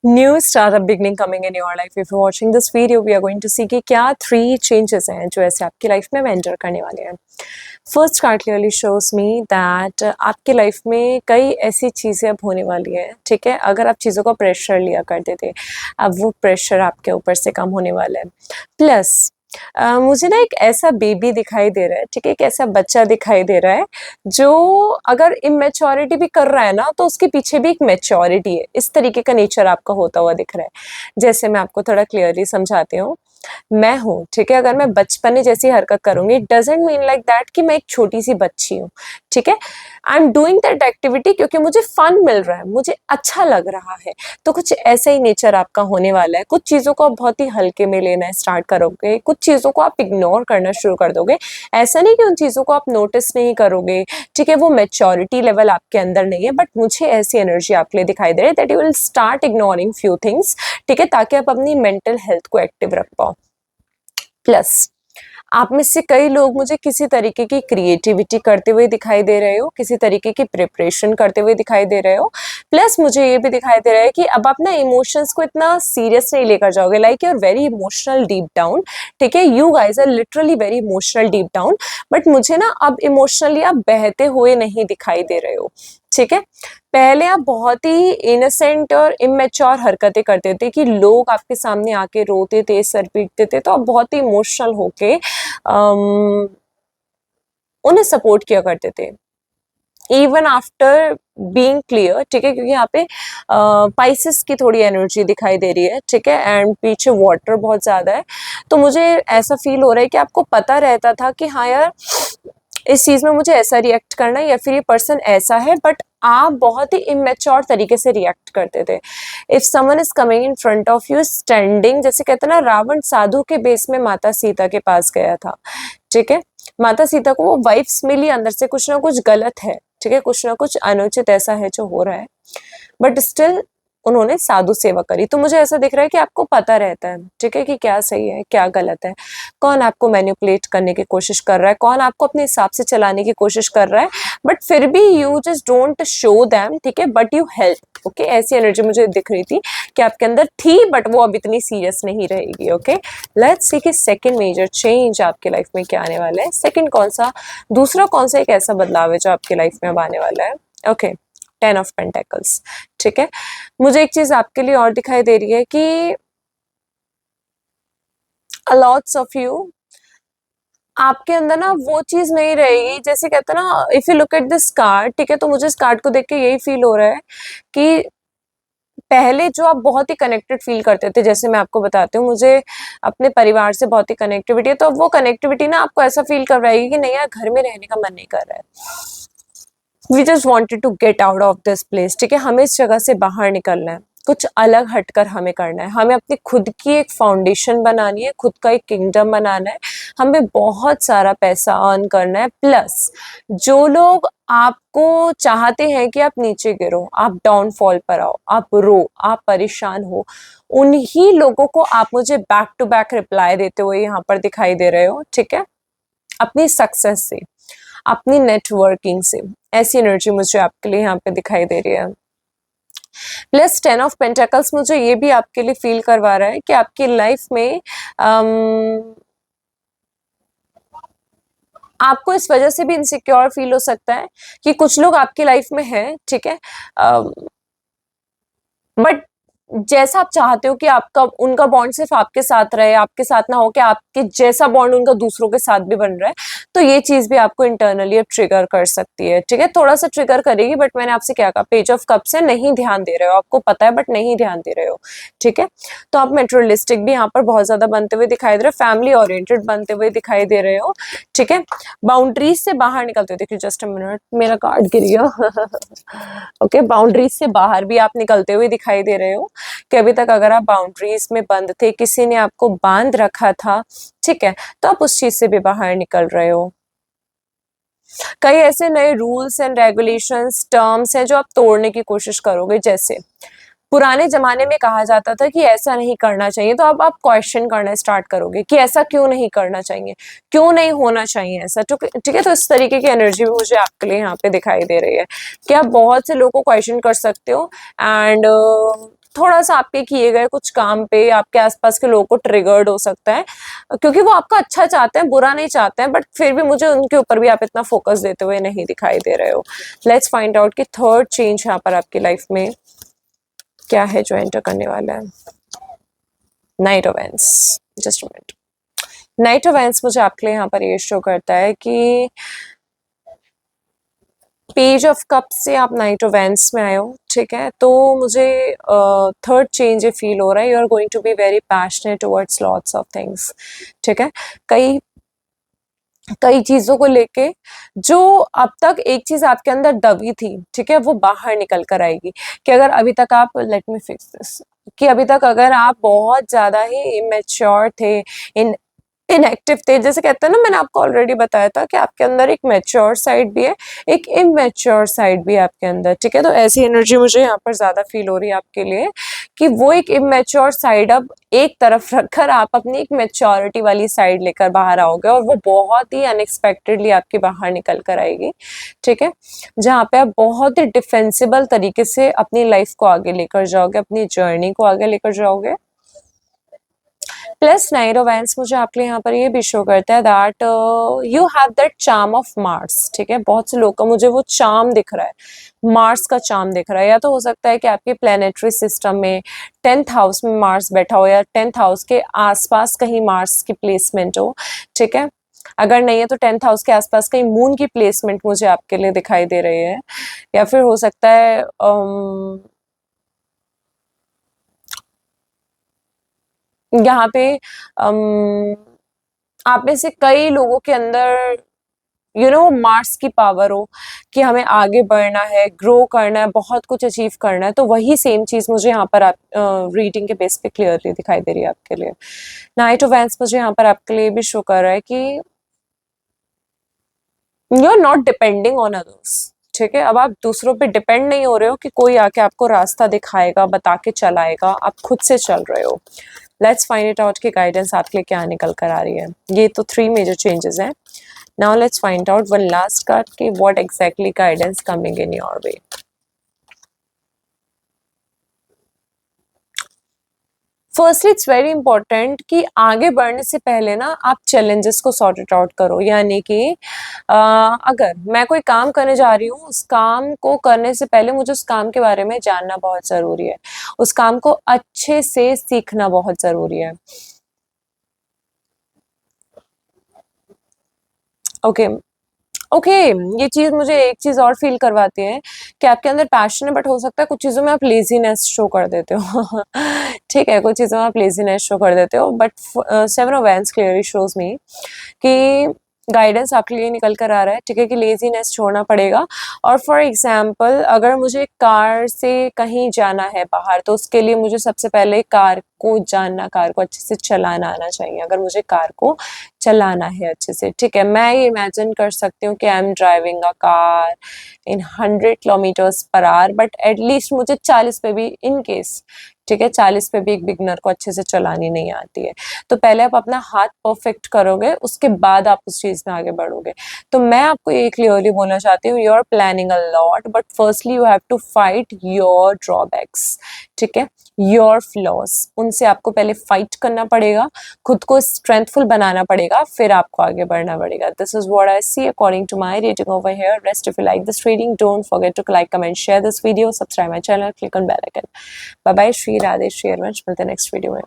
New startup beginning coming in your life. If you're watching this video, we are going to see कि क्या 3 changes हैं जो ऐसे आपकी लाइफ में एंटर करने वाले हैं. First card clearly shows me that आपकी लाइफ में कई ऐसी चीज़ें अब होने वाली हैं. ठीक है, अगर आप चीज़ों का प्रेशर लिया करते थे, अब वो प्रेशर आपके ऊपर से कम होने वाला है. प्लस मुझे ना एक ऐसा बेबी दिखाई दे रहा है. ठीक है, एक ऐसा बच्चा दिखाई दे रहा है जो अगर इमेच्योरिटी भी कर रहा है ना, तो उसके पीछे भी एक मैच्योरिटी है. इस तरीके का नेचर आपका होता हुआ दिख रहा है. जैसे मैं आपको थोड़ा क्लियरली समझाती हूँ. मैं हूँ, ठीक है, अगर मैं बचपने जैसी हरकत करूंगी, it doesn't mean like that कि मैं एक छोटी सी बच्ची हूँ. ठीक है, I am doing that activity क्योंकि मुझे फन मिल रहा है, मुझे अच्छा लग रहा है. तो कुछ ऐसा ही नेचर आपका होने वाला है. कुछ चीज़ों को आप बहुत ही हल्के में लेना स्टार्ट करोगे, कुछ चीज़ों को आप इग्नोर करना शुरू कर दोगे. ऐसा नहीं कि उन चीज़ों को आप नोटिस नहीं करोगे. ठीक है, वो मेच्योरिटी लेवल आपके अंदर नहीं है, बट मुझे ऐसी एनर्जी आपके लिए दिखाई दे रही है that you will start ignoring few things. ठीक है, ताकि आप अपनी मेंटल हेल्थ को एक्टिव रख पाओ. प्लस आप में से कई लोग मुझे किसी तरीके की क्रिएटिविटी करते हुए दिखाई दे रहे हो, किसी तरीके की प्रिपरेशन करते हुए दिखाई दे रहे हो. प्लस मुझे ये भी दिखाई दे रहा है कि अब आप ना इमोशंस को इतना सीरियस नहीं लेकर जाओगे. Like you are very emotional deep down. ठीक है, you guys are literally very emotional deep down. But मुझे ना अब इमोशनली आप बहते हुए नहीं दिखाई दे रहे हो. ठीक है, पहले आप बहुत ही इनोसेंट और इमेच्योर हरकतें करते थे कि लोग आपके सामने आके रोते थे, सर पीटते थे, तो आप बहुत ही इमोशनल होके उन्हें सपोर्ट किया करते थे इवन आफ्टर बीइंग क्लियर. ठीक है, क्योंकि यहाँ पे पाइसेस की थोड़ी एनर्जी दिखाई दे रही है. ठीक है, एंड पीछे वाटर बहुत ज़्यादा है. तो मुझे ऐसा फील हो रहा है कि आपको पता रहता था कि हाँ यार, इस चीज़ में मुझे ऐसा रिएक्ट करना है या फिर ये पर्सन ऐसा है, बट आप बहुत ही इमेच्योर तरीके से रिएक्ट करते थे. If someone is coming in front of you standing, जैसे कहते हैं ना, रावण साधु के बेस में माता सीता के पास गया था. ठीक है, माता सीता को वो वाइफ्स मिली, अंदर से कुछ ना कुछ गलत है. ठीक है, कुछ ना कुछ अनुचित ऐसा है जो हो रहा है, बट स्टिल उन्होंने साधु सेवा करी. तो मुझे ऐसा दिख रहा है कि आपको पता रहता है. ठीक है, कि क्या सही है क्या गलत है, कौन आपको मैनिपुलेट करने की कोशिश कर रहा है, कौन आपको अपने हिसाब से चलाने की कोशिश कर रहा है, बट फिर भी you just don't show them. ठीक है, बट यू हेल्प. ओके, ऐसी एनर्जी मुझे दिख रही थी कि आपके अंदर थी, बट वो अब इतनी सीरियस नहीं रहेगी. ओके, लेट्स सी कि सेकंड मेजर चेंज आपके लाइफ में क्या आने वाला है. सेकंड कौन सा, दूसरा कौन सा एक ऐसा बदलाव है जो आपकी लाइफ में अब आने वाला है. Okay, 10 of pentacles. ठीक है, मुझे एक चीज आपके लिए और दिखाई दे रही है कि लॉट्स ऑफ यू, आपके अंदर ना वो चीज नहीं रहेगी. जैसे कहते हैं ना, if you look at this card. ठीक है, तो मुझे इस कार्ड को देख के यही फील हो रहा है कि पहले जो आप बहुत ही कनेक्टेड फील करते थे, जैसे मैं आपको बताती हूँ, मुझे अपने परिवार से बहुत ही कनेक्टिविटी है, तो वो कनेक्टिविटी ना आपको ऐसा फील करवाएगी कि नहीं यार, घर में रहने का मन नहीं कर रहा है. We just wanted to get out of this place. ठीक है, हमें इस जगह से बाहर निकलना है, कुछ अलग हटकर हमें करना है. हमें अपनी खुद की एक फाउंडेशन बनानी है, खुद का एक किंगडम बनाना है. हमें बहुत सारा पैसा अर्न करना है. प्लस जो लोग आपको चाहते हैं कि आप नीचे गिरो, आप डाउनफॉल पर आओ, आप रो, आप परेशान हो, उन्हीं लोगों को आप मुझे बैक टू बैक रिप्लाई देते हुए यहाँ पर दिखाई दे रहे हो. ठीक है, अपनी सक्सेस से, अपनी नेटवर्किंग से. ऐसी एनर्जी मुझे आपके लिए यहाँ पे दिखाई दे रही है. प्लस 10 ऑफ पेंटेकल्स मुझे ये भी आपके लिए फील करवा रहा है कि आपकी लाइफ में आपको इस वजह से भी इनसिक्योर फील हो सकता है कि कुछ लोग आपकी लाइफ में हैं. ठीक है, बट जैसा आप चाहते हो कि आपका उनका बॉन्ड सिर्फ आपके साथ रहे, आपके साथ ना हो कि आपके जैसा बॉन्ड उनका दूसरों के साथ भी बन रहा है, तो ये चीज भी आपको इंटरनली अब ट्रिगर कर सकती है. ठीक है, थोड़ा सा ट्रिगर करेगी, बट मैंने आपसे क्या कहा, पेज ऑफ कप से नहीं ध्यान दे रहे हो, आपको पता है बट नहीं ध्यान दे रहे हो. ठीक है, तो आप मेटेरियलिस्टिक भी यहाँ पर बहुत ज्यादा बनते हुए दिखाई दे रहे हो, फैमिली ओरिएंटेड बनते हुए दिखाई दे रहे हो. ठीक है, बाउंड्रीज से बाहर निकलते हुए. देखिए, जस्ट अ मिनट, मेरा कार्ड गिर गया. ओके, बाउंड्रीज से बाहर भी आप निकलते हुए दिखाई दे रहे हो कि अभी तक अगर आप बाउंड्रीज में बंद थे, किसी ने आपको बांध रखा था. ठीक है, तो आप उस चीज से भी बाहर निकल रहे हो. कई ऐसे नए रूल्स एंड रेगुलेशंस, टर्म्स हैं जो आप तोड़ने की कोशिश करोगे. जैसे पुराने जमाने में कहा जाता था कि ऐसा नहीं करना चाहिए, तो अब आप क्वेश्चन करना स्टार्ट करोगे कि ऐसा क्यों नहीं करना चाहिए, क्यों नहीं होना चाहिए ऐसा. ठीक है, तो इस तरीके की एनर्जी भी मुझे आपके लिए यहाँ पे दिखाई दे रही है कि आप बहुत से लोगों को क्वेश्चन कर सकते हो. एंड थोड़ा सा आपके किए गए कुछ काम पे आपके आसपास के लोगों को ट्रिगर्ड हो सकता है, क्योंकि वो आपका अच्छा चाहते हैं, बुरा नहीं चाहते हैं, बट फिर भी मुझे उनके ऊपर भी आप इतना फोकस देते हुए नहीं दिखाई दे रहे हो। लेट्स फाइंड आउट कि थर्ड चेंज यहाँ पर आपकी लाइफ में क्या है जो एंटर करने वाला है। Night of ends, just a minute. Night of ends मुझे आपके लिए यहाँ पर ये शो करता है कि पेज ऑफ कप से आप नाइट ऑफ वेंस में आए हो, ठीक है। तो मुझे थर्ड चेंज ये फील हो रहा है, you are going to be very passionate towards lots of things, ठीक है। कई कई चीजों को लेके जो अब तक एक चीज आपके अंदर दबी थी, ठीक है, वो बाहर निकल कर आएगी। कि अगर अभी तक आप, लेट मी फिक्स दिस, कि अभी तक अगर आप बहुत ज्यादा ही इमेच्योर थे, इन इनएक्टिव थे, जैसे कहते हैं ना, मैंने आपको ऑलरेडी बताया था कि आपके अंदर एक मैच्योर साइड भी है, एक इमेच्योर साइड भी है आपके अंदर, ठीक है। तो ऐसी एनर्जी मुझे यहाँ पर ज्यादा फील हो रही है आपके लिए कि वो एक इमेच्योर साइड अब एक तरफ रखकर आप अपनी एक मैच्योरिटी वाली साइड लेकर बाहर आओगे, और वो बहुत ही अनएक्सपेक्टेडली आपके बाहर निकल कर आएगी, ठीक है। जहाँ पे आप बहुत ही डिफेंसिबल तरीके से अपनी लाइफ को आगे लेकर जाओगे, अपनी जर्नी को आगे लेकर जाओगे। प्लस नाइट ऑफ वेंस मुझे आपके लिए यहाँ पर ये भी शो करता है that you have that charm of Mars, ठीक है। बहुत से लोग का मुझे वो चार्म दिख रहा है, मार्स का चार्म दिख रहा है। या तो हो सकता है कि आपके प्लेनेटरी सिस्टम में 10th हाउस में मार्स बैठा हो, या 10th हाउस के आसपास कहीं मार्स की प्लेसमेंट हो, ठीक है। अगर नहीं है तो 10th हाउस के आसपास कहीं मून की प्लेसमेंट मुझे आपके लिए दिखाई दे रही है। या फिर हो सकता है यहाँ पे आप में से कई लोगों के अंदर मार्स की पावर हो कि हमें आगे बढ़ना है, ग्रो करना है, बहुत कुछ अचीव करना है। तो वही सेम चीज मुझे यहाँ पर आप रीडिंग के बेस पे क्लियरली दिखाई दे रही है आपके लिए। नाइट ऑफ वेंस मुझे यहाँ पर आपके लिए भी शो कर रहा है कि you are not depending on others, ठीक है। अब आप दूसरों पे डिपेंड नहीं हो रहे हो कि कोई आके आपको रास्ता दिखाएगा, बता के चलाएगा, आप खुद से चल रहे हो। लेट्स फाइंड इट आउट कि गाइडेंस आपके लिए क्या निकल कर आ रही है। ये तो 3 मेजर चेंजेस हैं। Now let's find out one last card कि what exactly guidance coming in your way. Firstly it's very important कि आगे बढ़ने से पहले ना आप चैलेंजेस को सॉर्ट इट आउट करो। यानी कि अगर मैं कोई काम करने जा रही हूँ, उस काम को करने से पहले मुझे उस काम के बारे में जानना बहुत ज़रूरी है, उस काम को अच्छे से सीखना बहुत ज़रूरी है। ओके ओके, ये चीज़ मुझे एक चीज़ और फील करवाती है कि आपके अंदर पैशन है, बट हो सकता है कुछ चीज़ों में आप लेजीनेस शो कर देते हो। ठीक है, कुछ चीज़ों में आप लेजीनेस शो कर देते हो, but 7 of wands clearly shows मी कि गाइडेंस आपके लिए निकल कर आ रहा है, ठीक है, कि लेजीनेस छोड़ना पड़ेगा। और फॉर एग्जांपल अगर मुझे कार से कहीं जाना है बाहर, तो उसके लिए मुझे सबसे पहले कार को जानना, कार को अच्छे से चलाना आना चाहिए। अगर मुझे कार को चलाना है अच्छे से, ठीक है, मैं ये इमेजिन कर सकती हूँ कि I am driving a car in 100 kilometres per hour, but at least मुझे 40 पे भी, इन केस, ठीक है, 40 पे भी एक बिगनर को अच्छे से चलानी नहीं आती है। तो पहले आप अपना हाथ परफेक्ट करोगे, उसके बाद आप उस चीज में आगे बढ़ोगे। तो मैं आपको ये क्लियरली बोलना चाहती हूँ, you are planning a lot, but firstly you have to fight your drawbacks, ठीक है, योर फ्लॉज, उनसे आपको पहले फाइट करना पड़ेगा, खुद को स्ट्रेंथफुल बनाना पड़ेगा, फिर आपको आगे बढ़ना पड़ेगा। This is what I see according to my rating over here. Rest if you like this reading, don't forget to like, comment, share this video, subscribe my channel, click on bell icon. Bye bye, Shri Radhe, Shri Harvansh, मिलते हैं next video में।